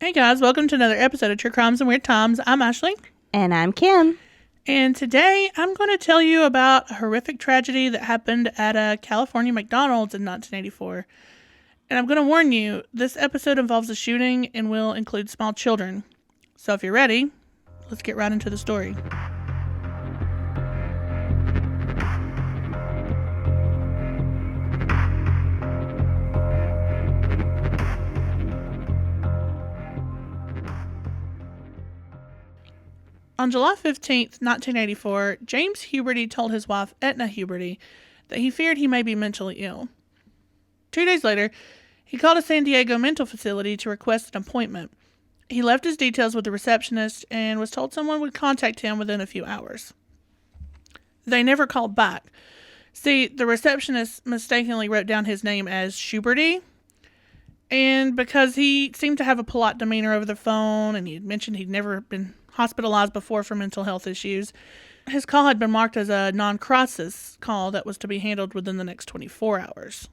Hey guys, welcome to another episode of True Crimes and Weird Times. I'm Ashley. And I'm Kim. And today I'm going to tell you about a horrific tragedy that happened at a California McDonald's in 1984. And I'm going to warn you, this episode involves a shooting and will include small children. So if you're ready, let's get right into the story. On July 15th, 1984, James Shuberty told his wife, Etna Huberty, that he feared he may be mentally ill. 2 days later, he called a San Diego mental facility to request an appointment. He left his details with the receptionist and was told someone would contact him within a few hours. They never called back. See, the receptionist mistakenly wrote down his name as Shuberty, and because he seemed to have a polite demeanor over the phone and he had mentioned he'd never been hospitalized before for mental health issues, his call had been marked as a non-crisis call that was to be handled within the next 24 hours.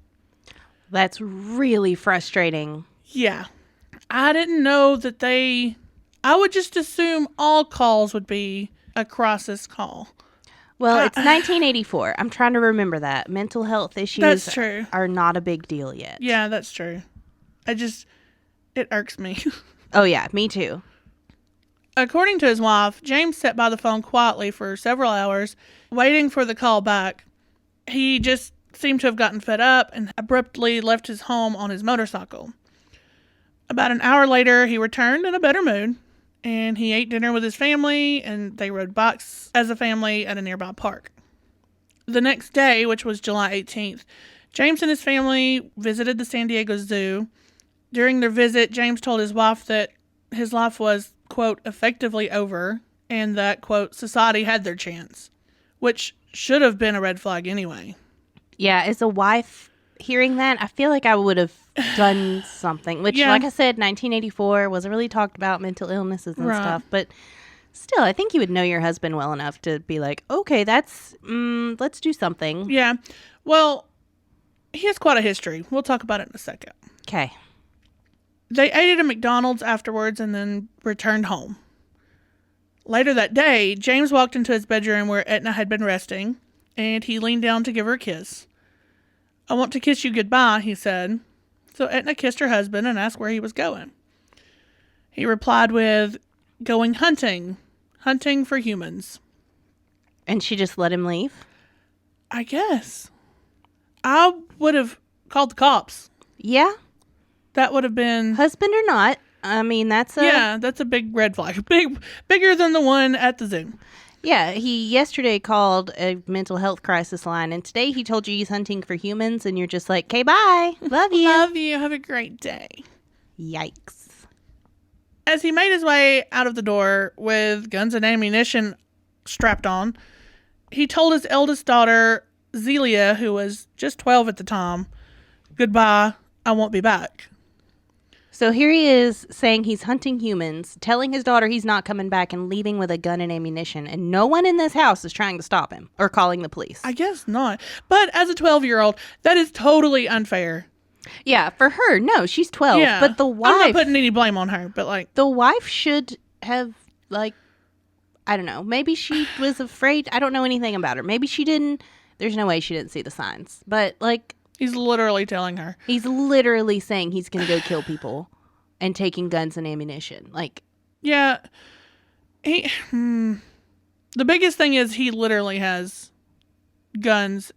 That's really frustrating. Yeah. I didn't know that I would just assume all calls would be a crisis call. Well, it's 1984. I'm trying to remember that. Mental health issues That's true. Are not a big deal yet. Yeah, that's true. It irks me. Oh, yeah, me too. According to his wife, James sat by the phone quietly for several hours, waiting for the call back. He just seemed to have gotten fed up and abruptly left his home on his motorcycle. About an hour later, he returned in a better mood, and he ate dinner with his family, and they rode bikes as a family at a nearby park. The next day, which was July 18th, James and his family visited the San Diego Zoo. During their visit, James told his wife that his life was, quote, effectively over, and that, quote, society had their chance, which should have been a red flag anyway. Yeah, as a wife hearing that, I feel like I would have done something, which, like I said, 1984 wasn't really talked about mental illnesses and stuff, but still, I think you would know your husband well enough to be like, okay, let's do something. Yeah, well, he has quite a history. We'll talk about it in a second. Okay. They ate at a McDonald's afterwards and then returned home. Later that day, James walked into his bedroom where Etna had been resting, and he leaned down to give her a kiss. "I want to kiss you goodbye," he said. So Etna kissed her husband and asked where he was going. He replied with, "Going hunting. Hunting for humans." And she just let him leave? I guess. I would have called the cops. Yeah. That would have been... Husband or not. I mean, that's a big red flag. Bigger than the one at the zoo. Yeah, he yesterday called a mental health crisis line, and today he told you he's hunting for humans, and you're just like, okay, bye. Love you. Love you. Have a great day. Yikes. As he made his way out of the door with guns and ammunition strapped on, he told his eldest daughter, Zelia, who was just 12 at the time, "Goodbye, I won't be back." So here he is saying he's hunting humans, telling his daughter he's not coming back, and leaving with a gun and ammunition. And no one in this house is trying to stop him or calling the police. I guess not. But as a 12-year-old, that is totally unfair. Yeah, for her, no, she's 12. Yeah, but the wife... I'm not putting any blame on her, but like... The wife should have, like, I don't know. Maybe she was afraid. I don't know anything about her. Maybe she didn't. There's no way she didn't see the signs. But, like... He's literally telling her. He's literally saying he's going to go kill people and taking guns and ammunition. Like, yeah. The biggest thing is he literally has guns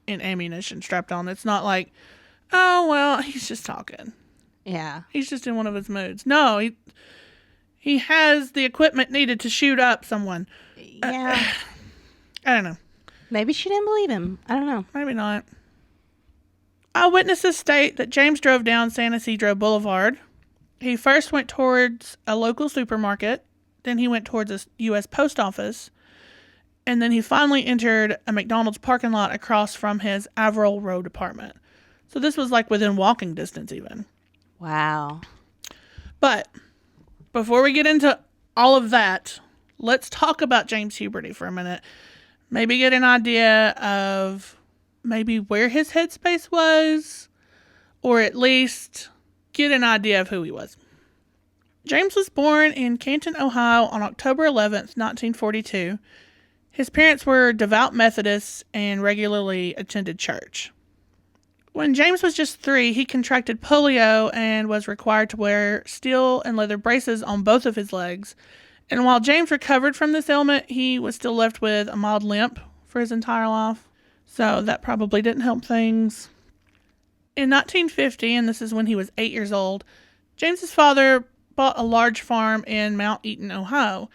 and ammunition strapped on. It's not like, oh, well, he's just talking. Yeah. He's just in one of his moods. No, he has the equipment needed to shoot up someone. Yeah. I don't know. Maybe she didn't believe him. I don't know. Maybe not. Eyewitnesses state that James drove down San Ysidro Boulevard. He first went towards a local supermarket, then he went towards a U.S. post office, and then he finally entered a McDonald's parking lot across from his Avril Road apartment. So this was like within walking distance even. Wow. But before we get into all of that, let's talk about James Shuberty for a minute. Maybe get an idea of maybe where his headspace was, or at least get an idea of who he was. James was born in Canton, Ohio on October 11th, 1942. His parents were devout Methodists and regularly attended church. When James was just 3, he contracted polio and was required to wear steel and leather braces on both of his legs. And while James recovered from this ailment, he was still left with a mild limp for his entire life. So that probably didn't help things. In 1950, and this is when he was 8 years old, James's father bought a large farm in Mount Eaton, Ohio.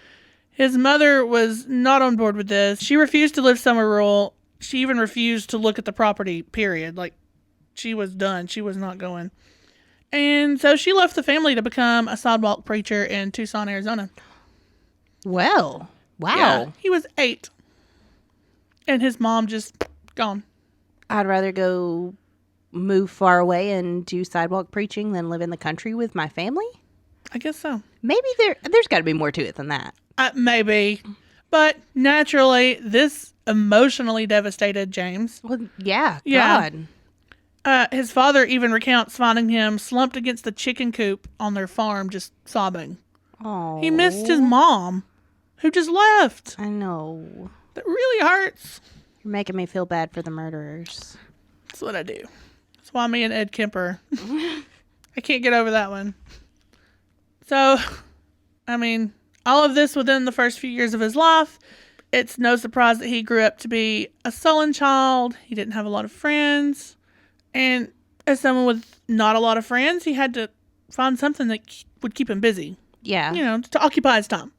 His mother was not on board with this. She refused to live somewhere rural. She even refused to look at the property, period. Like, she was done. She was not going. And so she left the family to become a sidewalk preacher in Tucson, Arizona. Well, wow. Yeah, he was 8. And his mom just gone. I'd rather go move far away and do sidewalk preaching than live in the country with my family. I guess so. Maybe there's got to be more to it than that. Maybe. But naturally, this emotionally devastated James. Well, yeah, Yeah. God. His father even recounts finding him slumped against the chicken coop on their farm, just sobbing. Oh, He missed his mom, who just left. I know. That really hurts. You're making me feel bad for the murderers. That's what I do. That's why me and Ed Kemper, I can't get over that one. So, I mean, all of this within the first few years of his life. It's no surprise that he grew up to be a sullen child. He didn't have a lot of friends. And as someone with not a lot of friends, he had to find something that would keep him busy. Yeah. You know, to occupy his time.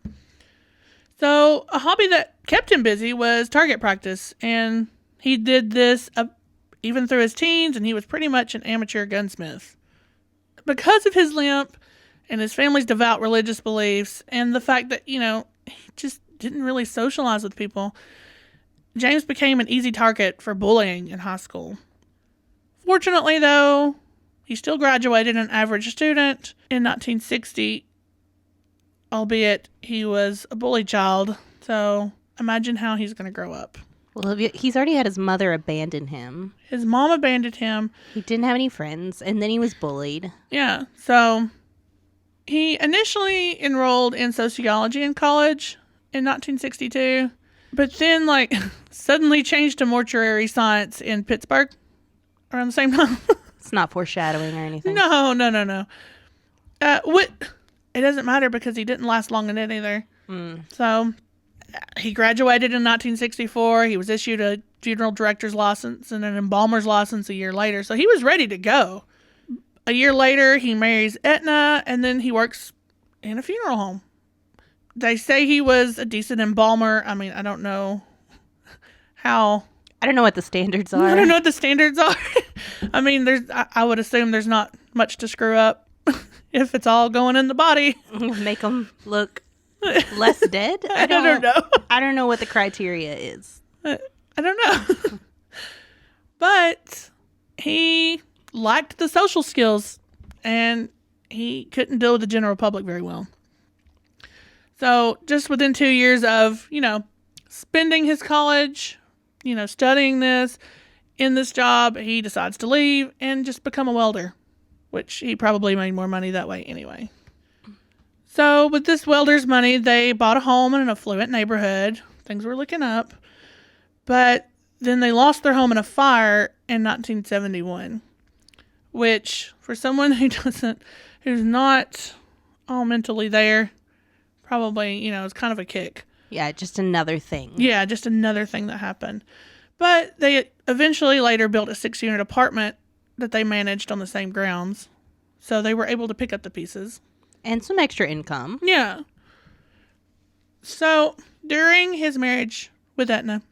So a hobby that kept him busy was target practice. And he did this even through his teens, and he was pretty much an amateur gunsmith. Because of his limp and his family's devout religious beliefs and the fact that, you know, he just didn't really socialize with people, James became an easy target for bullying in high school. Fortunately, though, he still graduated an average student in 1960, albeit he was a bully child. So imagine how he's going to grow up. Well, he's already had his mother abandon him. His mom abandoned him. He didn't have any friends, and then he was bullied. Yeah, so he initially enrolled in sociology in college in 1962, but then, suddenly changed to mortuary science in Pittsburgh around the same time. It's not foreshadowing or anything. No. It doesn't matter because he didn't last long in it either. So he graduated in 1964. He was issued a funeral director's license and an embalmer's license a year later. So he was ready to go. A year later, he marries Etna, and then he works in a funeral home. They say he was a decent embalmer. I mean, I don't know how. I don't know what the standards are. I don't know what the standards are. I mean, I would assume there's not much to screw up if it's all going in the body. Make them look less dead? I don't know. I don't know what the criteria is. I don't know. But he lacked the social skills, and he couldn't deal with the general public very well. So just within 2 years of, spending his college, studying this, in this job, he decides to leave and just become a welder, which he probably made more money that way anyway. So with this welder's money, they bought a home in an affluent neighborhood. Things were looking up. But then they lost their home in a fire in 1971, which for someone who's not all mentally there, probably, is kind of a kick. Yeah, just another thing. Yeah, just another thing that happened. But they eventually later built a 6-unit apartment that they managed on the same grounds. So they were able to pick up the pieces. And some extra income. Yeah. So during his marriage with Etna,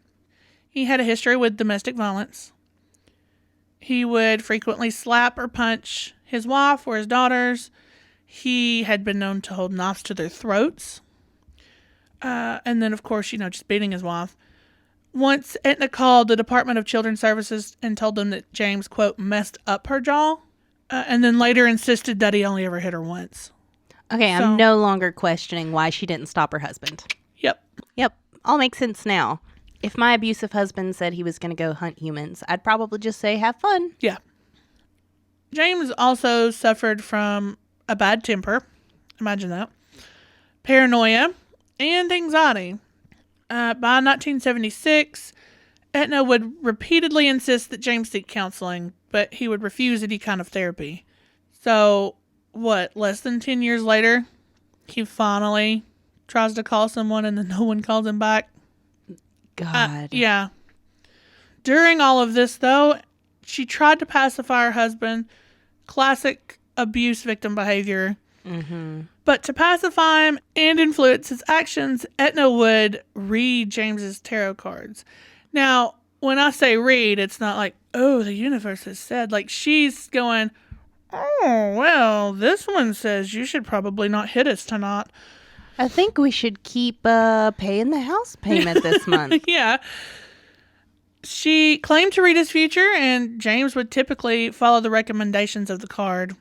he had a history with domestic violence. He would frequently slap or punch his wife or his daughters. He had been known to hold knives to their throats. And then, of course, just beating his wife. Once Etna called the Department of Children's Services and told them that James, quote, messed up her jaw. And then later insisted that he only ever hit her once. Okay, I'm no longer questioning why she didn't stop her husband. Yep. All makes sense now. If my abusive husband said he was going to go hunt humans, I'd probably just say, have fun. Yeah. James also suffered from a bad temper. Imagine that. Paranoia and anxiety. By 1976, Etna would repeatedly insist that James seek counseling, but he would refuse any kind of therapy. So, less than 10 years later, he finally tries to call someone and then no one calls him back. God. Yeah. During all of this, though, she tried to pacify her husband. Classic abuse victim behavior. Mm-hmm. But to pacify him and influence his actions, Etna would read James's tarot cards. Now, when I say read, it's not like, oh, the universe has said. Like, she's going, oh, well, this one says you should probably not hit us tonight. I think we should keep paying the house payment this month. Yeah. She claimed to read his future, and James would typically follow the recommendations of the card.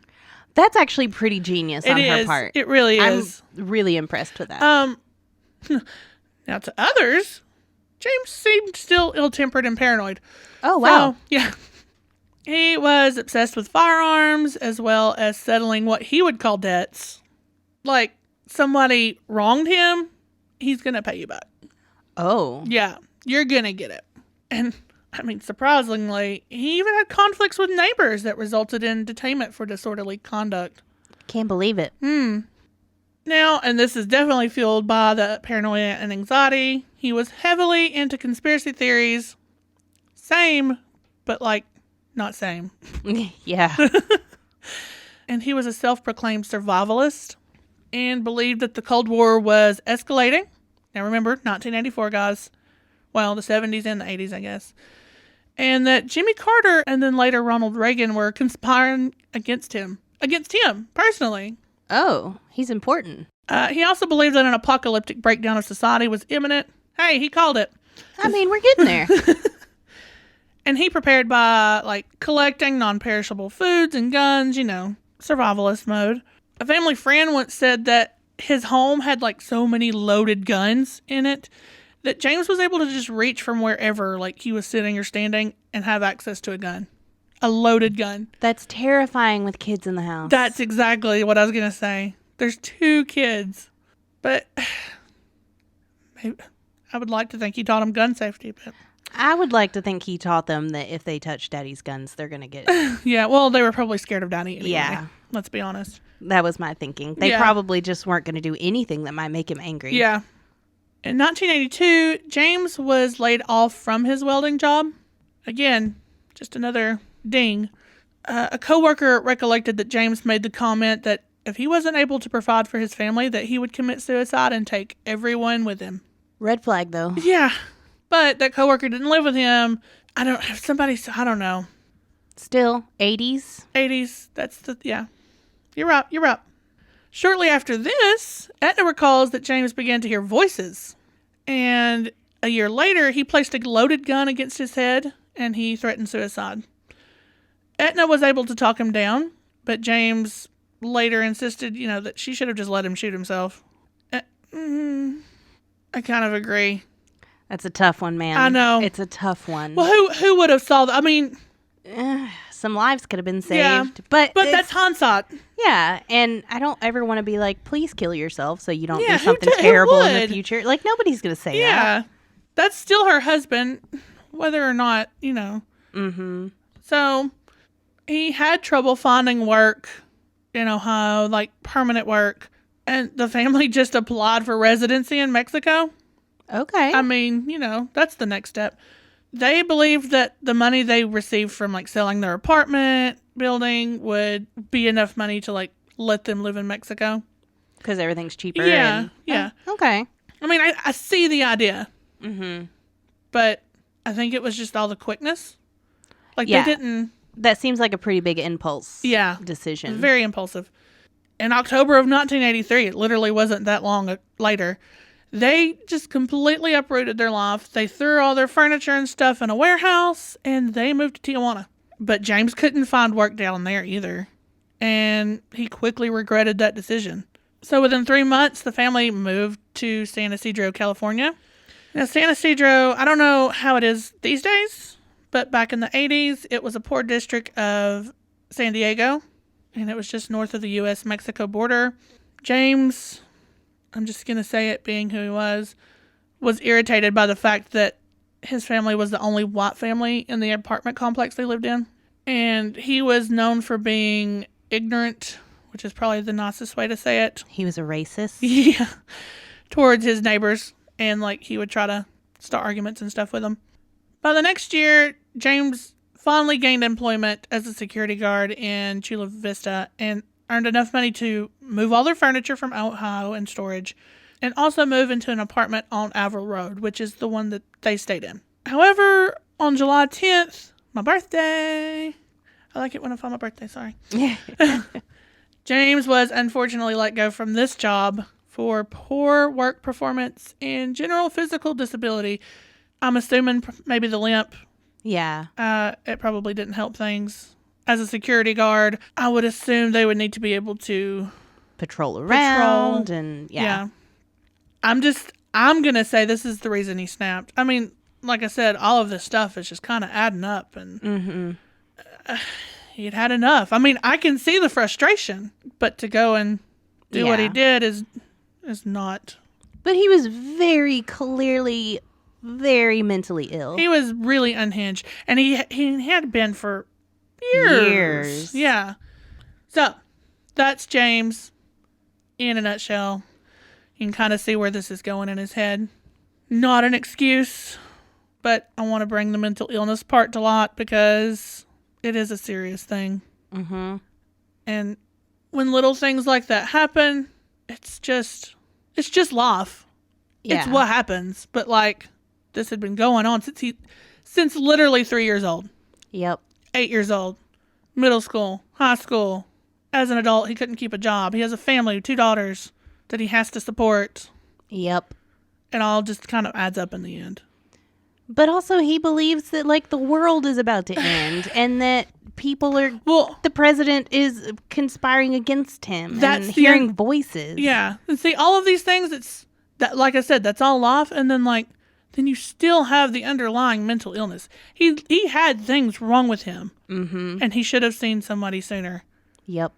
That's actually pretty genius on her part. It really is. I'm really impressed with that. Now, to others, James seemed still ill-tempered and paranoid. Oh, wow. So, yeah. He was obsessed with firearms as well as settling what he would call debts. Like, somebody wronged him, he's going to pay you back. Oh. Yeah, you're going to get it. And, I mean, surprisingly, he even had conflicts with neighbors that resulted in detainment for disorderly conduct. Can't believe it. Now, and this is definitely fueled by the paranoia and anxiety, he was heavily into conspiracy theories. Same, but, like, not same. Yeah. And he was a self-proclaimed survivalist and believed that the Cold War was escalating. Now, remember, 1984, guys. Well, the 70s and the 80s, I guess. And that Jimmy Carter and then later Ronald Reagan were conspiring against him. Against him, personally. Oh, he's important. He also believed that an apocalyptic breakdown of society was imminent. Hey, he called it. I mean, we're getting there. And he prepared by, like, collecting non-perishable foods and guns, you know, survivalist mode. A family friend once said that his home had, like, so many loaded guns in it that James was able to just reach from wherever, like, he was sitting or standing and have access to a gun. A loaded gun. That's terrifying with kids in the house. That's exactly what I was going to say. There's 2 kids. But maybe, I would like to think he taught them gun safety, but... I would like to think he taught them that if they touch Daddy's guns, they're going to get it. Yeah, well, they were probably scared of Daddy anyway. Yeah. Let's be honest. That was my thinking. They probably just weren't going to do anything that might make him angry. Yeah. In 1982, James was laid off from his welding job. Again, just another ding. A coworker recollected that James made the comment that if he wasn't able to provide for his family, that he would commit suicide and take everyone with him. Red flag, though. Yeah. But that coworker didn't live with him. I don't know. Still, 80s? 80s. Yeah. You're right. Shortly after this, Etna recalls that James began to hear voices. And a year later, he placed a loaded gun against his head and he threatened suicide. Etna was able to talk him down, but James later insisted, that she should have just let him shoot himself. I kind of agree. That's a tough one, man. I know. It's a tough one. Well, who would have saw that? I mean... some lives could have been saved. Yeah, but that's hindsight. Yeah, and I don't ever want to be like, please kill yourself so you don't do something terrible in the future. Like, nobody's going to say that. Yeah, that's still her husband, whether or not, Mm-hmm. So, he had trouble finding work in Ohio, like permanent work, and the family just applied for residency in Mexico. Okay. I mean, that's the next step. They believed that the money they received from, like, selling their apartment building would be enough money to, like, let them live in Mexico. Because everything's cheaper. Yeah, Okay. I mean, I see the idea. Mm-hmm. But I think it was just all the quickness. Like, they didn't... That seems like a pretty big impulse decision. Very impulsive. In October of 1983, it literally wasn't that long later... They just completely uprooted their life. They threw all their furniture and stuff in a warehouse, and they moved to Tijuana. But James couldn't find work down there either, and he quickly regretted that decision. So within 3 months, the family moved to San Ysidro, California. Now, San Ysidro, I don't know how it is these days, but back in the 80s, it was a poor district of San Diego, and it was just north of the U.S.-Mexico border. James, I'm just going to say it being who he was irritated by the fact that his family was the only white family in the apartment complex they lived in. And he was known for being ignorant, which is probably the nicest way to say it. He was a racist? Yeah. Towards his neighbors. And, like, he would try to start arguments and stuff with them. By the next year, James finally gained employment as a security guard in Chula Vista and earned enough money to move all their furniture from Ohio in storage and also move into an apartment on Avril Road, which is the one that they stayed in. However, on July 10th, my birthday, I like it when I find my birthday, sorry. James was unfortunately let go from this job for poor work performance and general physical disability. I'm assuming maybe the limp. Yeah. It probably didn't help things. As a security guard, I would assume they would need to be able to patrol around and yeah. I'm going to say this is the reason he snapped. I mean, like I said, all of this stuff is just kind of adding up and he'd had enough. I mean, I can see the frustration, but to go and do what he did is not. But he was very clearly very mentally ill. He was really unhinged, and he had been for years. Yeah. So, that's James in a nutshell. You can kind of see where this is going in his head. Not an excuse, but I want to bring the mental illness part to light because it is a serious thing. Mm-hmm. And when little things like that happen, it's just life. Yeah. It's what happens. But like, this had been going on since literally 3 years old. Yep. 8 years old. Middle school. High school. As an adult, he couldn't keep a job. He has a family, 2 daughters that he has to support. Yep. It all just kind of adds up in the end. But also he believes that like the world is about to end and that people are, the president is conspiring against him and hearing voices. Yeah. And see, all of these things, that, like I said, that's all life. And then then you still have the underlying mental illness. He had things wrong with him. Mm-hmm. And he should have seen somebody sooner. Yep.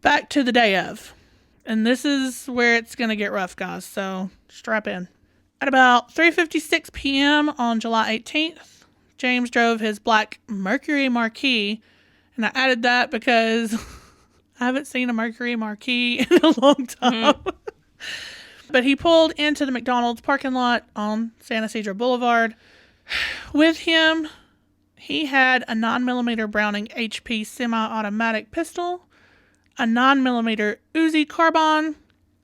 Back to the day of. And this is where it's going to get rough, guys. So strap in. At about 3:56 p.m. on July 18th, James drove his black Mercury Marquis. And I added that because I haven't seen a Mercury Marquis in a long time. Mm-hmm. But he pulled into the McDonald's parking lot on San Ysidro Boulevard. With him, he had a 9mm Browning HP semi-automatic pistol, a 9mm Uzi carbine,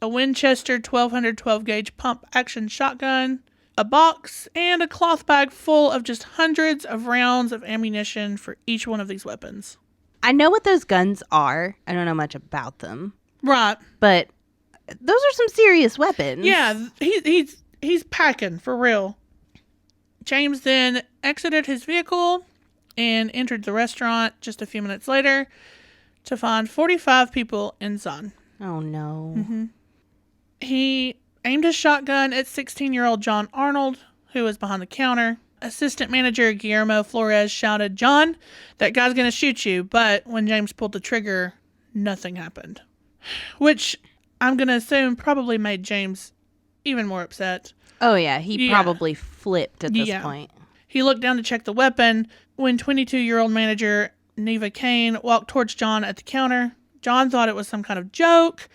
a Winchester 1212 gauge pump action shotgun, a box, and a cloth bag full of just hundreds of rounds of ammunition for each one of these weapons. I know what those guns are. I don't know much about them. Right. But those are some serious weapons. Yeah, he's packing for real. James then exited his vehicle and entered the restaurant just a few minutes later to find 45 people inside. Oh, no. Mm-hmm. He aimed his shotgun at 16-year-old John Arnold, who was behind the counter. Assistant manager Guillermo Flores shouted, "John, that guy's going to shoot you." But when James pulled the trigger, nothing happened. Which I'm going to assume probably made James even more upset. Oh, yeah. He probably flipped at this point. He looked down to check the weapon when 22-year-old manager Neva Kane walked towards John at the counter. John thought it was some kind of joke.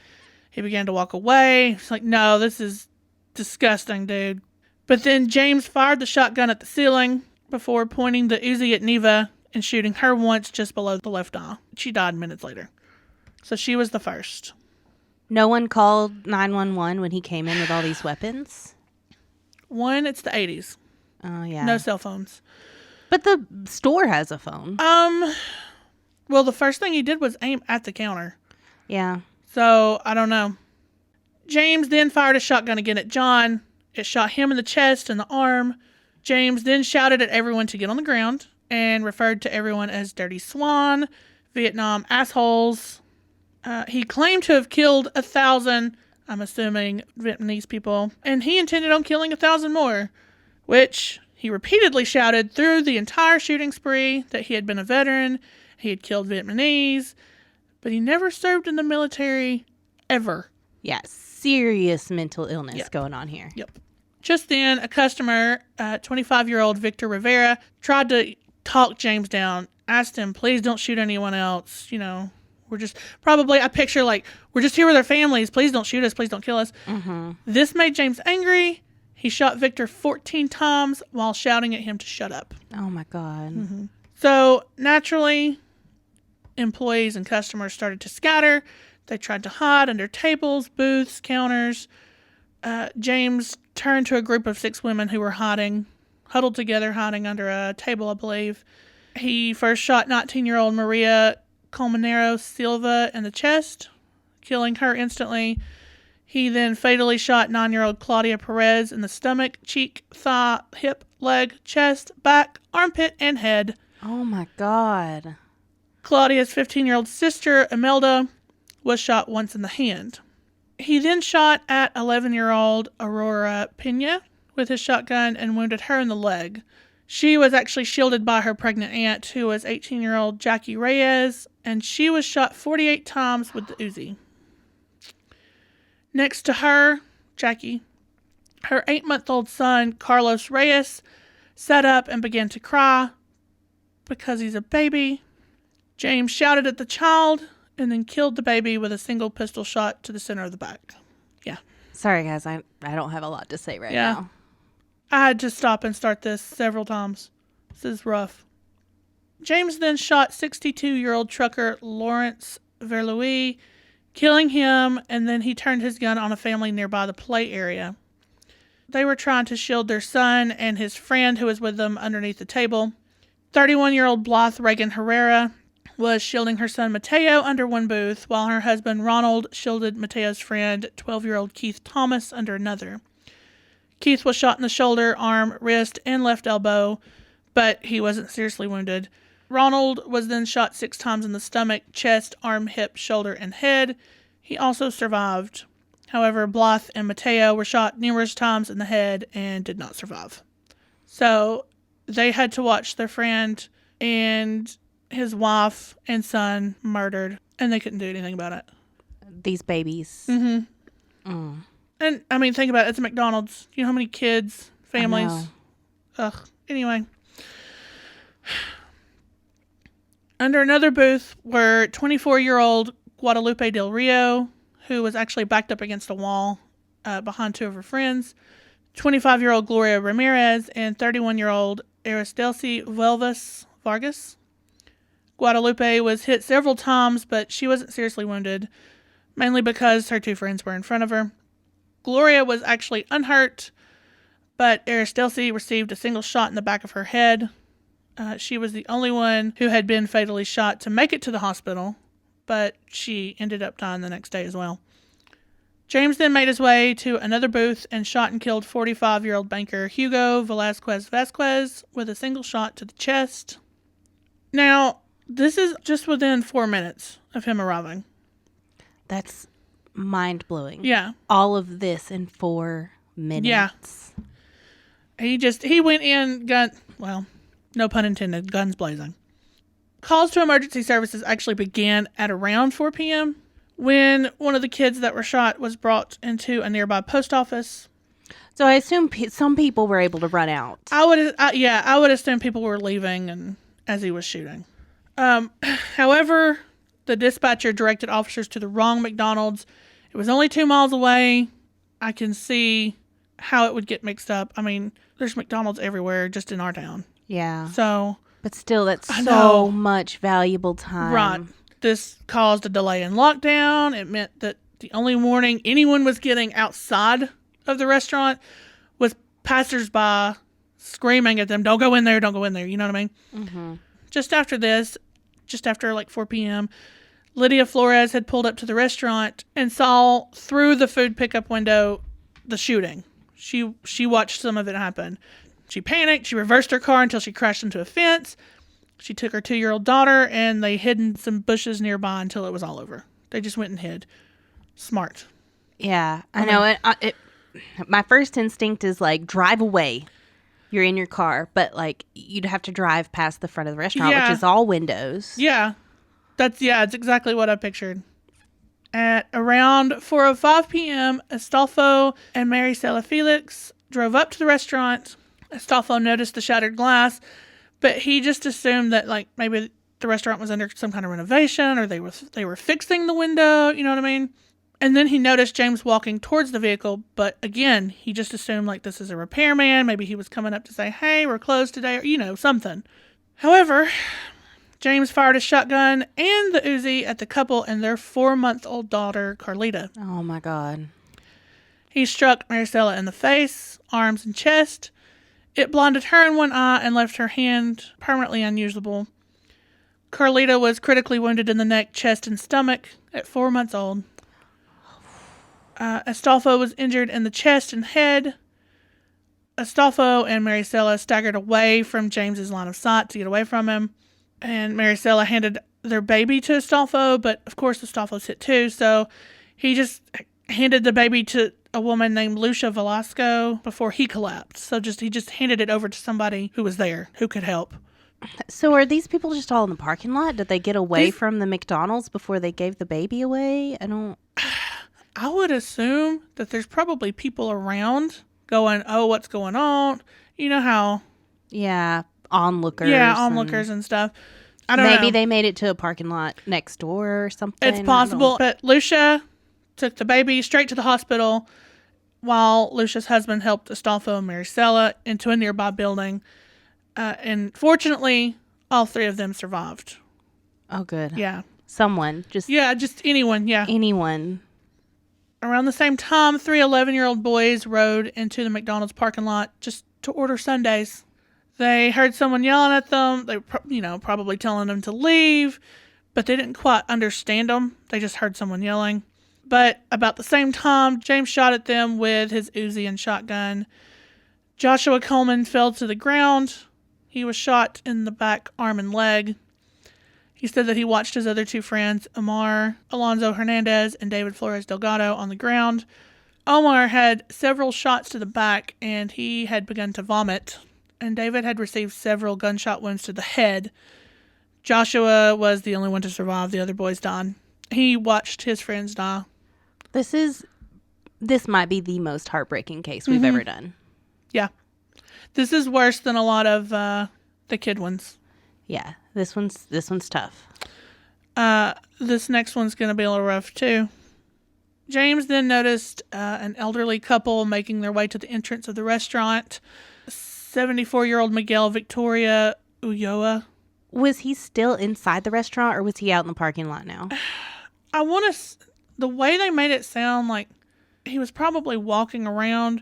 He began to walk away. He's like, "No, this is disgusting, dude." But then James fired the shotgun at the ceiling before pointing the Uzi at Neva and shooting her once just below the left eye. She died minutes later. So she was the first. No one called 911 when he came in with all these weapons? One, it's the 80s. Oh, yeah. No cell phones. But the store has a phone. Well, the first thing he did was aim at the counter. Yeah. So, I don't know. James then fired a shotgun again at John. It shot him in the chest and the arm. James then shouted at everyone to get on the ground and referred to everyone as dirty swan, Vietnam assholes. He claimed to have killed 1,000, I'm assuming, Vietnamese people, and he intended on killing 1,000 more, which he repeatedly shouted through the entire shooting spree that he had been a veteran, he had killed Vietnamese, but he never served in the military ever. Yeah, serious mental illness going on here. Yep. Just then, a customer, 25-year-old Victor Rivera, tried to talk James down, asked him, please don't shoot anyone else. You know, we're just probably, I picture like, we're just here with our families. Please don't shoot us. Please don't kill us. Mm-hmm. This made James angry. He shot Victor 14 times while shouting at him to shut up. Oh, my God. Mm-hmm. So, naturally, employees and customers started to scatter. They tried to hide under tables, booths, counters. James turned to a group of 6 women who were huddled together, hiding under a table, I believe. He first shot 19-year-old Maria Colmenero Silva in the chest, killing her instantly. He then fatally shot 9-year-old Claudia Perez in the stomach, cheek, thigh, hip, leg, chest, back, armpit, and head. Oh, my God. Claudia's 15-year-old sister, Imelda, was shot once in the hand. He then shot at 11-year-old Aurora Pina with his shotgun and wounded her in the leg. She was actually shielded by her pregnant aunt, who was 18-year-old Jackie Reyes, and she was shot 48 times with the Uzi. Next to her, Jackie, her 8-month-old son, Carlos Reyes, sat up and began to cry because he's a baby. James shouted at the child and then killed the baby with a single pistol shot to the center of the back. Yeah. Sorry, guys. I don't have a lot to say right now. I had to stop and start this several times. This is rough. James then shot 62-year-old trucker Lawrence Verlouis, killing him, and then he turned his gun on a family nearby the play area. They were trying to shield their son and his friend who was with them underneath the table. 31-year-old Blythe Reagan Herrera was shielding her son Mateo under one booth, while her husband Ronald shielded Mateo's friend, 12-year-old Keith Thomas, under another. Keith was shot in the shoulder, arm, wrist, and left elbow, but he wasn't seriously wounded. Ronald was then shot 6 times in the stomach, chest, arm, hip, shoulder, and head. He also survived. However, Blythe and Mateo were shot numerous times in the head and did not survive. So they had to watch their friend and his wife and son murdered, and they couldn't do anything about it. These babies. Mm-hmm. Mm. And, I mean, think about it. It's a McDonald's. You know how many kids, families? Ugh. Anyway. Under another booth were 24-year-old Guadalupe Del Rio, who was actually backed up against a wall behind 2 of her friends, 25-year-old Gloria Ramirez, and 31-year-old Aristelcy Vargas. Guadalupe was hit several times, but she wasn't seriously wounded, mainly because her 2 friends were in front of her. Gloria was actually unhurt, but Aristelcy received a single shot in the back of her head. She was the only one who had been fatally shot to make it to the hospital, but she ended up dying the next day as well. James then made his way to another booth and shot and killed 45-year-old banker Hugo Velazquez with a single shot to the chest. Now, this is just within 4 minutes of him arriving. That's mind-blowing. Yeah. All of this in 4 minutes. Yeah. He went in, no pun intended, guns blazing. Calls to emergency services actually began at around 4 p.m. when one of the kids that were shot was brought into a nearby post office. So I assume some people were able to run out. I would assume people were leaving and as he was shooting. However, the dispatcher directed officers to the wrong McDonald's. It was only 2 miles away. I can see how it would get mixed up. I mean, there's McDonald's everywhere just in our town. Yeah. So, but still, that's so much valuable time. Right. This caused a delay in lockdown. It meant that the only warning anyone was getting outside of the restaurant was passersby screaming at them, don't go in there, don't go in there. You know what I mean? Mm-hmm. Just after like 4 p.m., Lydia Flores had pulled up to the restaurant and saw through the food pickup window the shooting. She watched some of it happen. She panicked. She reversed her car until she crashed into a fence. She took her 2-year-old daughter, and they hid in some bushes nearby until it was all over. They just went and hid. Smart. Yeah, I know. My first instinct is like, drive away. You're in your car, but like you'd have to drive past the front of the restaurant, which is all windows. Yeah. It's exactly what I pictured. At around 4:05 p.m., Astolfo and Maricela Felix drove up to the restaurant. Astolfo noticed the shattered glass, but he just assumed that, like, maybe the restaurant was under some kind of renovation, or they were fixing the window, you know what I mean? And then he noticed James walking towards the vehicle, but again, he just assumed, like, this is a repairman. Maybe he was coming up to say, hey, we're closed today, or, you know, something. However, James fired a shotgun and the Uzi at the couple and their 4-month-old daughter, Carlita. Oh, my God. He struck Maricela in the face, arms, and chest. It blinded her in one eye and left her hand permanently unusable. Carlita was critically wounded in the neck, chest, and stomach at 4 months old. Astolfo was injured in the chest and head. Astolfo and Maricela staggered away from James's line of sight to get away from him. And Maricela handed their baby to Astolfo, but of course Astolfo's hit too, so he just handed the baby to a woman named Lucia Velasco before he collapsed. So he just handed it over to somebody who was there, who could help. So are these people just all in the parking lot? Did they get away from the McDonald's before they gave the baby away? I would assume that there's probably people around going, oh, what's going on? You know how... Yeah, onlookers. Yeah, onlookers and stuff. I don't know. Maybe they made it to a parking lot next door or something. It's possible. But Lucia took the baby straight to the hospital while Lucia's husband helped Astolfo and Maricela into a nearby building. And fortunately, all 3 of them survived. Oh, good. Yeah. Someone. Just anyone. Yeah. Anyone. Around the same time, 3 11-year-old boys rode into the McDonald's parking lot just to order sundaes. They heard someone yelling at them. They were, probably telling them to leave, but they didn't quite understand them. They just heard someone yelling. But about the same time, James shot at them with his Uzi and shotgun. Joshua Coleman fell to the ground. He was shot in the back, arm, and leg. He said that he watched his other 2 friends, Omar Alonso Hernandez and David Flores Delgado, on the ground. Omar had several shots to the back, and he had begun to vomit. And David had received several gunshot wounds to the head. Joshua was the only one to survive. The other boys died. He watched his friends die. This might be the most heartbreaking case we've ever done. Yeah. This is worse than a lot of the kid ones. Yeah, this one's tough. This next one's going to be a little rough too. James then noticed an elderly couple making their way to the entrance of the restaurant. 74-year-old Miguel Victoria Ulloa. Was he still inside the restaurant, or was he out in the parking lot now? The way they made it sound like he was probably walking around.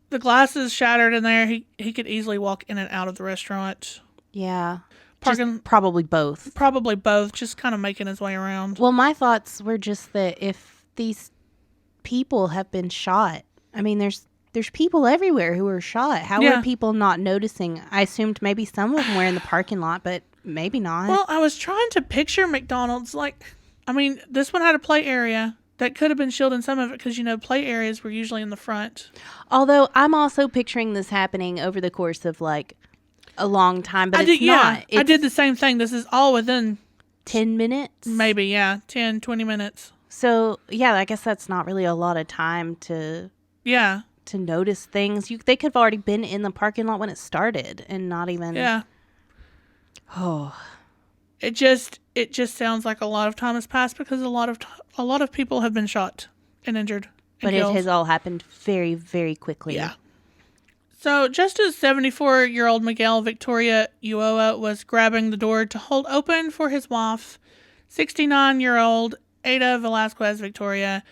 The glass is shattered in there. He could easily walk in and out of the restaurant. Yeah. Probably both. Probably both, just kind of making his way around. Well, my thoughts were just that if these people have been shot, I mean, there's people everywhere who were shot. How are people not noticing? I assumed maybe some of them were in the parking lot, but maybe not. Well, I was trying to picture McDonald's. This one had a play area. That could have been shielding some of it because, play areas were usually in the front. Although I'm also picturing this happening over the course of, a long time, but it's not. I did the same thing. This is all within 10 minutes? Maybe, 10, 20 minutes. So, yeah, I guess that's not really a lot of time to notice things. They could have already been in the parking lot when it started and not even... Yeah. Oh. It just sounds like a lot of time has passed because a lot of people have been shot and injured. But it has all happened very, very quickly. Yeah. So just as 74-year-old Miguel Victoria Ulloa was grabbing the door to hold open for his wife, 69-year-old Ada Velasquez Victoria,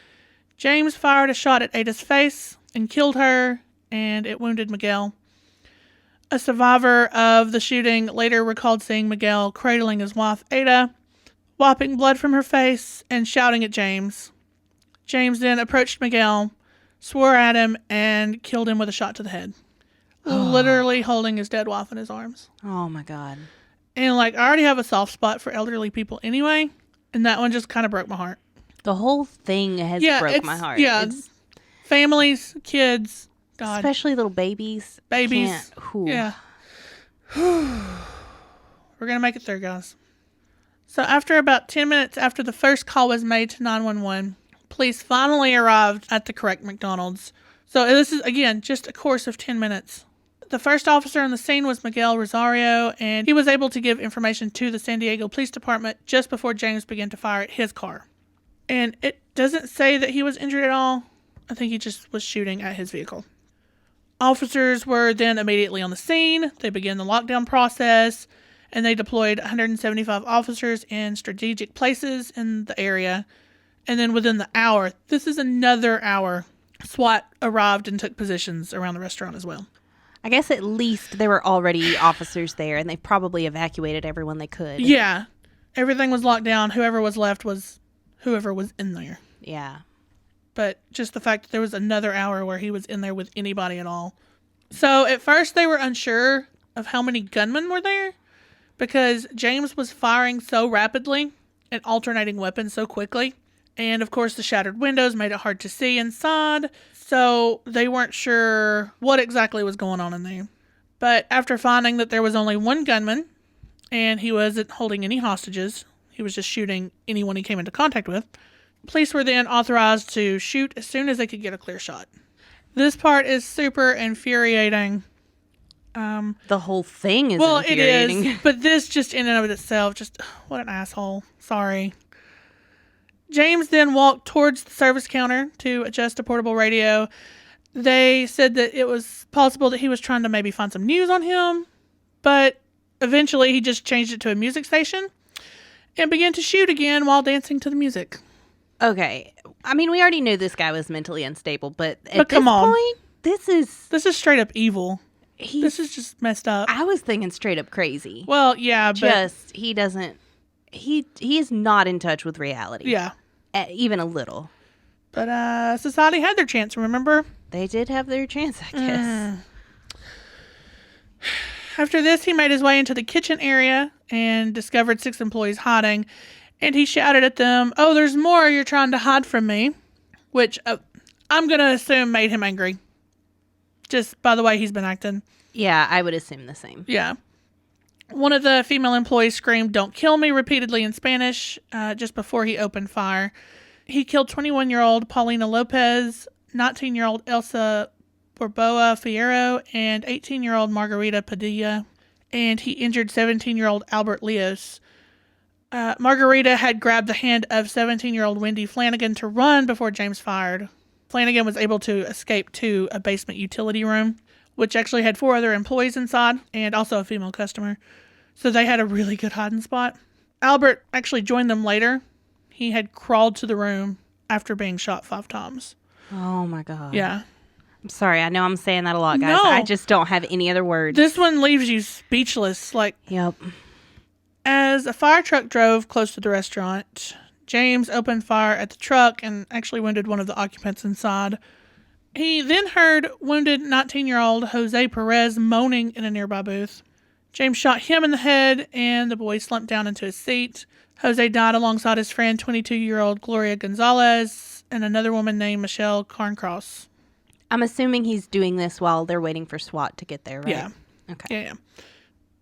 James fired a shot at Ada's face and killed her, and it wounded Miguel. A survivor of the shooting later recalled seeing Miguel cradling his wife Ada, wiping blood from her face, and shouting at James. James then approached Miguel, swore at him, and killed him with a shot to the head. Literally holding his dead wife in his arms. Oh, my God. And, I already have a soft spot for elderly people anyway, and that one just kind of broke my heart. The whole thing has broke my heart. Yeah, families, kids, God. Especially little babies. Yeah. We're going to make it through, guys. So after about 10 minutes after the first call was made to 911, police finally arrived at the correct McDonald's. So this is, again, just a course of 10 minutes. The first officer on the scene was Miguel Rosario, and he was able to give information to the San Diego Police Department just before James began to fire at his car. And it doesn't say that he was injured at all. I think he just was shooting at his vehicle. Officers were then immediately on the scene. They began the lockdown process, and they deployed 175 officers in strategic places in the area. And then within the hour, this is another hour, SWAT arrived and took positions around the restaurant as well. I guess at least there were already officers there, and they probably evacuated everyone they could. Yeah. Everything was locked down. Whoever was left was whoever was in there. Yeah. But just the fact that there was another hour where he was in there with anybody at all. So at first they were unsure of how many gunmen were there because James was firing so rapidly and alternating weapons so quickly. And of course the shattered windows made it hard to see inside. So they weren't sure what exactly was going on in there. But after finding that there was only one gunman and he wasn't holding any hostages, he was just shooting anyone he came into contact with, police were then authorized to shoot as soon as they could get a clear shot. This part is super infuriating. The whole thing is infuriating. It is, but this just in and of itself, just what an asshole. Sorry. James then walked towards the service counter to adjust a portable radio. They said that it was possible that he was trying to maybe find some news on him, but eventually he just changed it to a music station and began to shoot again while dancing to the music. Okay. I mean, we already knew this guy was mentally unstable, but at this point, this is straight up evil. This is just messed up. I was thinking straight up crazy. Well, yeah, but he is not in touch with reality. Yeah. Even a little. But society had their chance, remember? They did have their chance, I guess. After this, he made his way into the kitchen area and discovered 6 employees hiding. And he shouted at them, "Oh, there's more you're trying to hide from me," which I'm going to assume made him angry. Just by the way he's been acting. Yeah, I would assume the same. Yeah. One of the female employees screamed, "Don't kill me," repeatedly in Spanish just before he opened fire. He killed 21-year-old Paulina Lopez, 19-year-old Elsa Borboa Fierro, and 18-year-old Margarita Padilla. And he injured 17-year-old Albert Leos. Margarita had grabbed the hand of 17-year-old Wendy Flanagan to run before James fired. Flanagan was able to escape to a basement utility room, which actually had 4 other employees inside and also a female customer. So they had a really good hiding spot. Albert actually joined them later. He had crawled to the room after being shot 5 times. Oh my God. Yeah. I'm sorry. I know I'm saying that a lot, guys. No. I just don't have any other words. This one leaves you speechless. Yep. As a fire truck drove close to the restaurant, James opened fire at the truck and actually wounded one of the occupants inside. He then heard wounded 19-year-old Jose Perez moaning in a nearby booth. James shot him in the head, and the boy slumped down into his seat. Jose died alongside his friend, 22-year-old Gloria Gonzalez, and another woman named Michelle Carncross. I'm assuming he's doing this while they're waiting for SWAT to get there, right? Yeah. Okay. Yeah.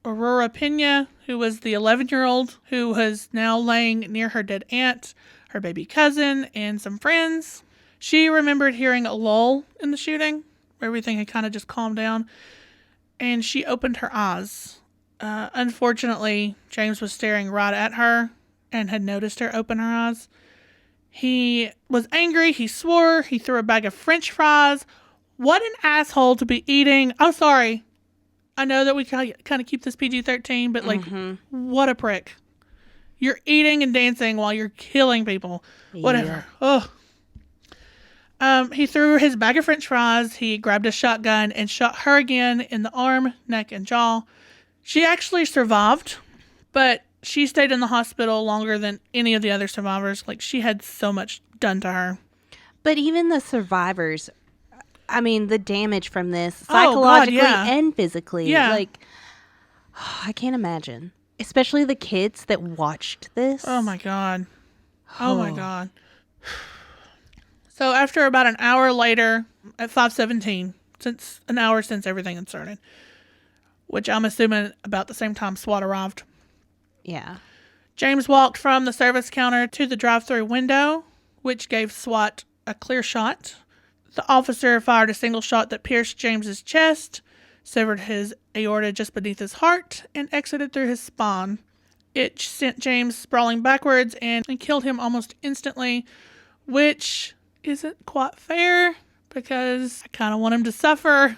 Aurora Pina, who was the 11-year-old who was now laying near her dead aunt, her baby cousin, and some friends. She remembered hearing a lull in the shooting, where everything had kind of just calmed down, and she opened her eyes. Unfortunately, James was staring right at her and had noticed her open her eyes. He was angry, he swore, he threw a bag of French fries. What an asshole to be eating. I'm sorry. I know that we kind of keep this PG-13, but what a prick. You're eating and dancing while you're killing people. Whatever. Yeah. He threw his bag of French fries. He grabbed a shotgun and shot her again in the arm, neck, and jaw. She actually survived, but she stayed in the hospital longer than any of the other survivors. Like, she had so much done to her. But even the survivors, I mean, the damage from this, psychologically and physically, I can't imagine. Especially the kids that watched this. Oh, my God. Oh, my God. So after about an hour later, at 5:17, since an hour since everything had started, which I'm assuming about the same time SWAT arrived. Yeah. James walked from the service counter to the drive-thru window, which gave SWAT a clear shot. The officer fired a single shot that pierced James's chest, severed his aorta just beneath his heart, and exited through his spine. It sent James sprawling backwards and killed him almost instantly, which isn't quite fair because I kind of want him to suffer,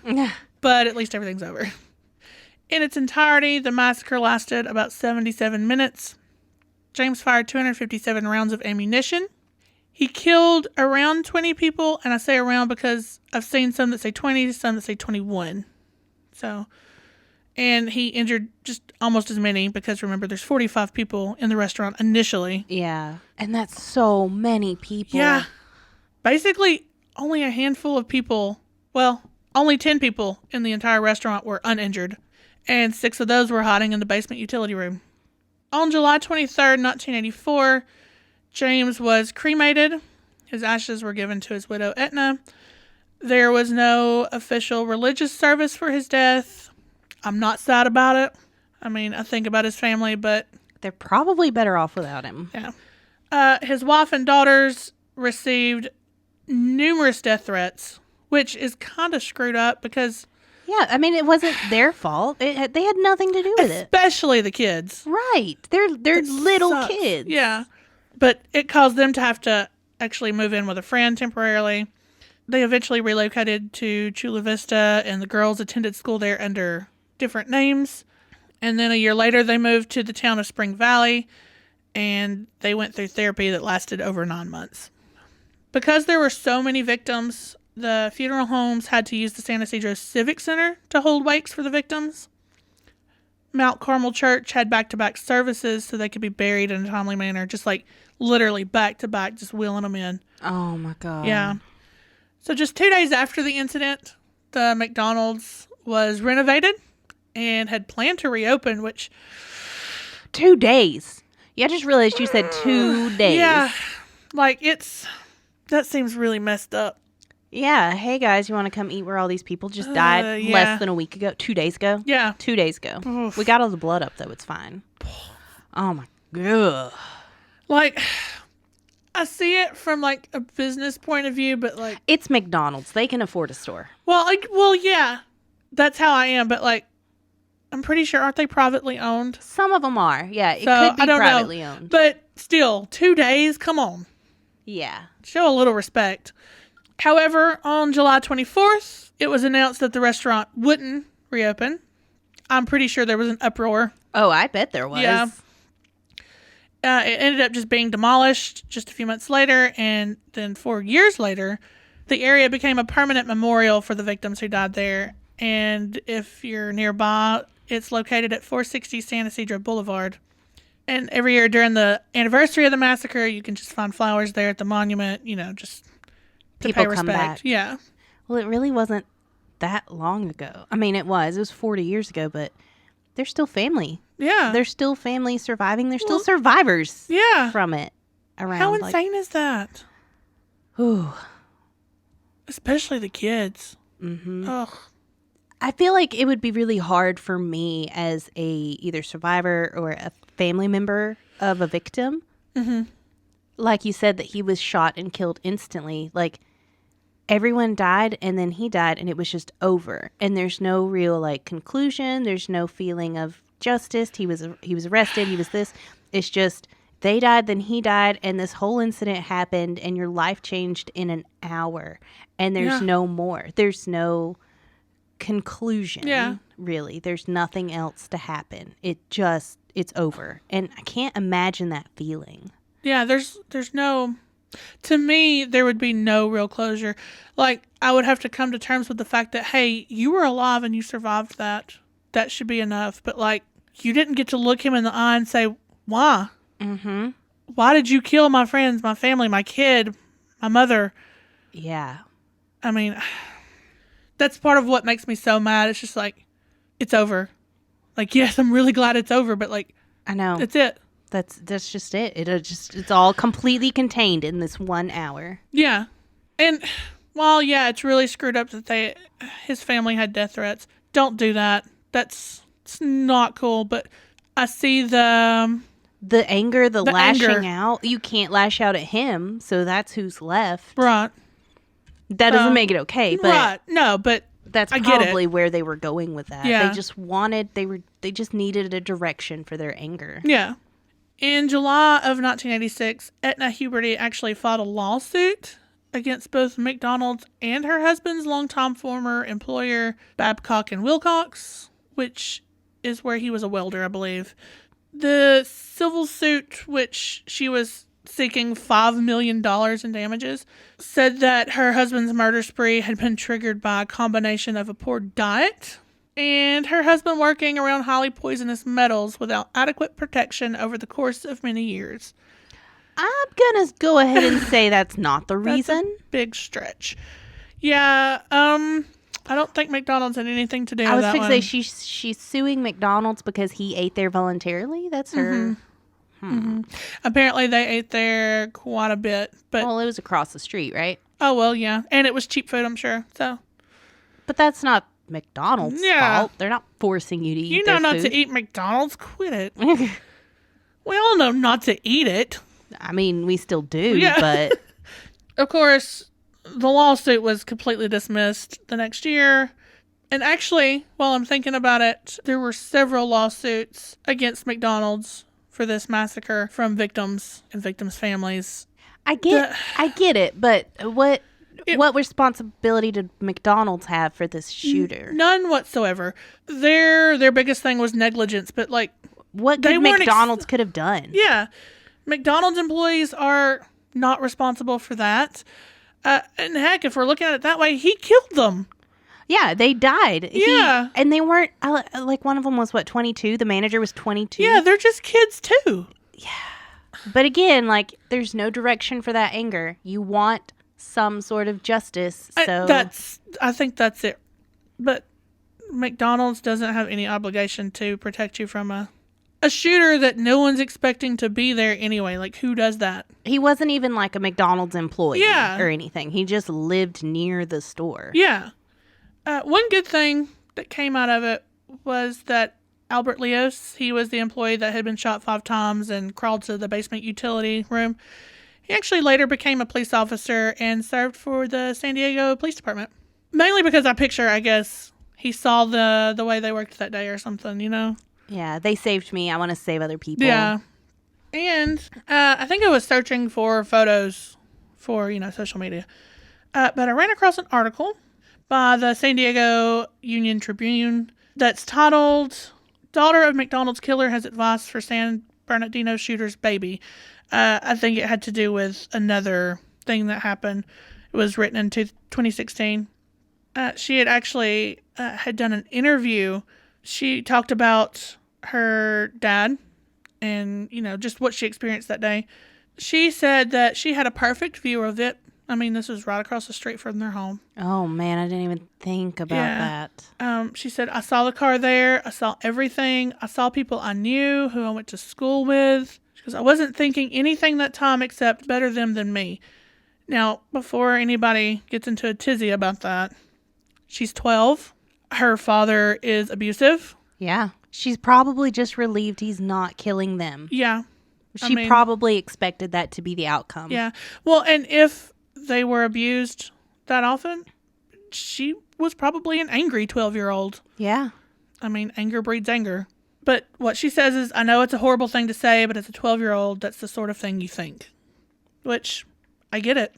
but at least everything's over. In its entirety, the massacre lasted about 77 minutes. James fired 257 rounds of ammunition. He killed around 20 people, and I say around because I've seen some that say 20, some that say 21. And he injured just almost as many because remember, there's 45 people in the restaurant initially. Yeah, and that's so many people. Yeah. Basically, only a handful of people, well, only 10 people in the entire restaurant were uninjured, and 6 of those were hiding in the basement utility room. On July 23rd, 1984, James was cremated. His ashes were given to his widow, Etna. There was no official religious service for his death. I'm not sad about it. I mean, I think about his family, but... They're probably better off without him. Yeah. His wife and daughters received numerous death threats, which is kind of screwed up because... Yeah, I mean, it wasn't their fault. They had nothing to do with it. Especially the kids. Right. They're little kids. Yeah. But it caused them to have to actually move in with a friend temporarily. They eventually relocated to Chula Vista, and the girls attended school there under different names. And then a year later, they moved to the town of Spring Valley, and they went through therapy that lasted over 9 months. Because there were so many victims, the funeral homes had to use the San Ysidro Civic Center to hold wakes for the victims. Mount Carmel Church had back-to-back services so they could be buried in a timely manner, just like literally back-to-back, just wheeling them in. Oh, my God. Yeah. So just 2 days after the incident, the McDonald's was renovated and had planned to reopen, which... 2 days. Yeah, I just realized you said 2 days. Yeah. Like, that seems really messed up. Yeah. Hey, guys, you want to come eat where all these people just died less than a week ago? 2 days ago? Yeah. 2 days ago. Oof. We got all the blood up, though. It's fine. Oh, my God. Like, I see it from, like, a business point of view, but, like... It's McDonald's. They can afford a store. Well, yeah. That's how I am, but, like, I'm pretty sure, aren't they privately owned? Some of them are. Yeah, it So, could be I don't privately know. owned. But still, 2 days? Come on. Yeah. Show a little respect. However, on July 24th, it was announced that the restaurant wouldn't reopen. I'm pretty sure there was an uproar. Oh, I bet there was. Yeah. It ended up just being demolished just a few months later, and then 4 years later, the area became a permanent memorial for the victims who died there. And if you're nearby, it's located at 460 San Ysidro Boulevard. And every year during the anniversary of the massacre, you can just find flowers there at the monument, just to People pay come respect. back. Yeah. Well, it really wasn't that long ago. I mean, it was 40 years ago, but they're still family. Yeah. There's still family surviving. There's still survivors from it around. How insane is that? Ooh. Especially the kids. Mm-hmm. Ugh. I feel like it would be really hard for me as a either survivor or a family member of a victim. Mm-hmm. Like you said, that he was shot and killed instantly. Like, everyone died and then he died and it was just over. And there's no real, like, conclusion. There's no feeling of justice. He was arrested. He was this. It's just, they died, then he died, and this whole incident happened and your life changed in an hour. And there's no more. There's no conclusion, really. There's nothing else to happen. It's over. And I can't imagine that feeling. Yeah, there's no... To me, there would be no real closure. Like, I would have to come to terms with the fact that, hey, you were alive and you survived that. That should be enough. But, like, you didn't get to look him in the eye and say, why? Mm-hmm. Why did you kill my friends, my family, my kid, my mother? Yeah. I mean, that's part of what makes me so mad. It's just like, it's over. Like, yes, I'm really glad it's over, but, like, I know. that's it. That's just it. It's all completely contained in this 1 hour. Yeah. And while, it's really screwed up that his family had death threats. Don't do that. It's not cool. But I see the the anger, the lashing anger. out, you can't lash out at him, so that's who's left. Right. That doesn't make it okay, but right. No, but that's I get probably where they were going with that. Yeah. They just needed a direction for their anger. Yeah. In July of 1986, Etna Huberty actually filed a lawsuit against both McDonald's and her husband's longtime former employer, Babcock and Wilcox, which is where he was a welder, I believe. The civil suit, which she was seeking $5 million in damages, said that her husband's murder spree had been triggered by a combination of a poor diet and her husband working around highly poisonous metals without adequate protection over the course of many years. I'm gonna go ahead and say that's not the reason. That's a big stretch. Yeah, I don't think McDonald's had anything to do with that one. I was going to say she's suing McDonald's because he ate there voluntarily. That's her. Mm-hmm. Apparently they ate there quite a bit, but well, it was across the street, right? Oh well, yeah, and it was cheap food, I'm sure. So, but that's not McDonald's fault. They're not forcing you to eat. You know not food. to eat McDonald's. Quit it. We all know not to eat it. I mean, we still do, but of course, the lawsuit was completely dismissed the next year. And actually, while I'm thinking about it, there were several lawsuits against McDonald's for this massacre from victims and victims' families. I get it, but what responsibility did McDonald's have for this shooter? None whatsoever. Their biggest thing was negligence, but like what could McDonald's could have done? Yeah. McDonald's employees are not responsible for that. And heck, if we're looking at it that way, he killed them. Yeah, they died. Yeah. And they weren't, like one of them was 22? The manager was 22? Yeah, they're just kids too. Yeah. But again, like, there's no direction for that anger. You want some sort of justice, so... I think that's it. But McDonald's doesn't have any obligation to protect you from a shooter that no one's expecting to be there anyway. Like, who does that? He wasn't even like a McDonald's employee or anything. He just lived near the store. Yeah. One good thing that came out of it was that Albert Leos, he was the employee that had been shot 5 times and crawled to the basement utility room. He actually later became a police officer and served for the San Diego Police Department. Mainly because I picture, I guess, he saw the way they worked that day or something, you know? Yeah, they saved me. I want to save other people. Yeah. And I think I was searching for photos for, social media. But I ran across an article by the San Diego Union Tribune that's titled, "Daughter of McDonald's Killer Has Advice for San Bernardino Shooter's Baby." I think it had to do with another thing that happened. It was written in 2016. She had actually had done an interview. She talked about her dad and, just what she experienced that day. She said that she had a perfect view of it. I mean, this was right across the street from their home. Oh, man, I didn't even think about that. She said, "I saw the car there. I saw everything. I saw people I knew who I went to school with." She goes, "I wasn't thinking anything that time except better them than me." Now, before anybody gets into a tizzy about that, she's 12. Her father is abusive. Yeah. She's probably just relieved he's not killing them. Yeah. She probably expected that to be the outcome. Yeah. Well, and if they were abused that often, she was probably an angry 12-year-old. Yeah. I mean, anger breeds anger. But what she says is, "I know it's a horrible thing to say, but as a 12-year-old, that's the sort of thing you think." Which, I get it.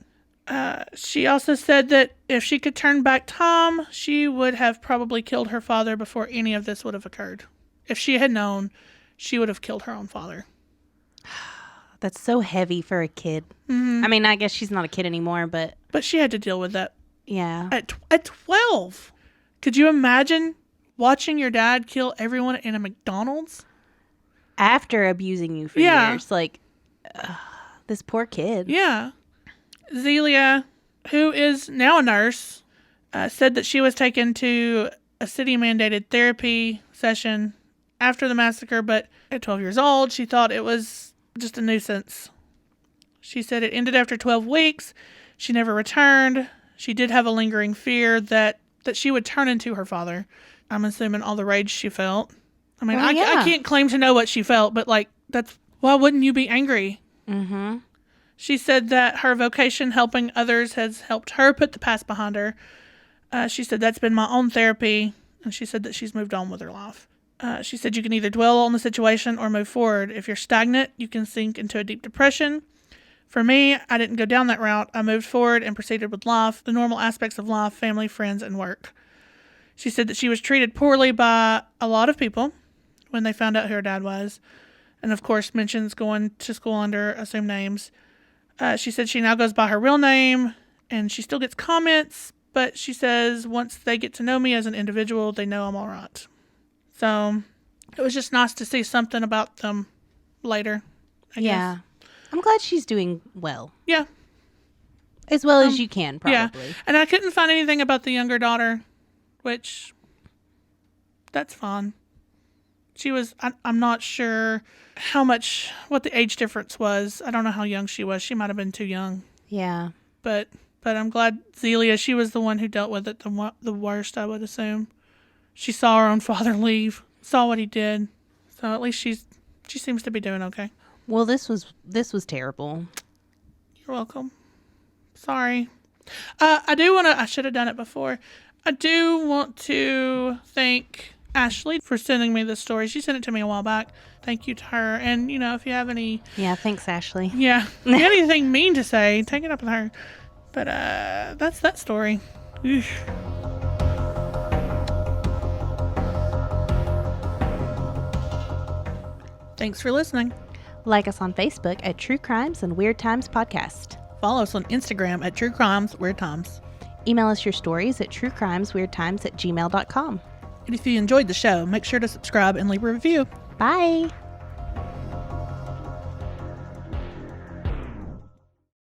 She also said that if she could turn back time, she would have probably killed her father before any of this would have occurred. If she had known, she would have killed her own father. That's so heavy for a kid. Mm-hmm. I mean, I guess she's not a kid anymore, but... But she had to deal with that. Yeah. At 12. Could you imagine watching your dad kill everyone in a McDonald's? After abusing you for years. Like, this poor kid. Yeah. Zelia, who is now a nurse, said that she was taken to a city-mandated therapy session after the massacre, but at 12 years old, she thought it was just a nuisance. She said it ended after 12 weeks. She never returned. She did have a lingering fear that she would turn into her father. I'm assuming all the rage she felt. I mean, I can't claim to know what she felt, but like, that's Why wouldn't you be angry? Mm-hmm. She said that her vocation helping others has helped her put the past behind her. She said, that's been my own therapy. And she said that she's moved on with her life. She said you can either dwell on the situation or move forward. If you're stagnant, you can sink into a deep depression. For me, I didn't go down that route. I moved forward and proceeded with life, the normal aspects of life, family, friends, and work. She said that she was treated poorly by a lot of people when they found out who her dad was. And of course, mentions going to school under assumed names. She said she now goes by her real name and she still gets comments, but she says once they get to know me as an individual, they know I'm all right. So it was just nice to see something about them later, I guess. I'm glad she's doing well. Yeah. As well as you can, probably. Yeah. And I couldn't find anything about the younger daughter, which that's fine. She was, I'm not sure what the age difference was. I don't know how young she was. She might have been too young. Yeah. But I'm glad Zelia, she was the one who dealt with it the worst, I would assume. She saw her own father leave, saw what he did. So at least she seems to be doing okay. Well, this was terrible. You're welcome. Sorry. I should have done it before. I do want to thank Ashley for sending me this story. She sent it to me a while back. Thank you to her. And, if you have any... Yeah, thanks, Ashley. Yeah. If you have anything mean to say, take it up with her. But that's that story. Eesh. Thanks for listening. Like us on Facebook at True Crimes and Weird Times Podcast. Follow us on Instagram at True Crimes Weird Times. Email us your stories at truecrimesweirdtimes@gmail.com. And if you enjoyed the show, make sure to subscribe and leave a review. Bye.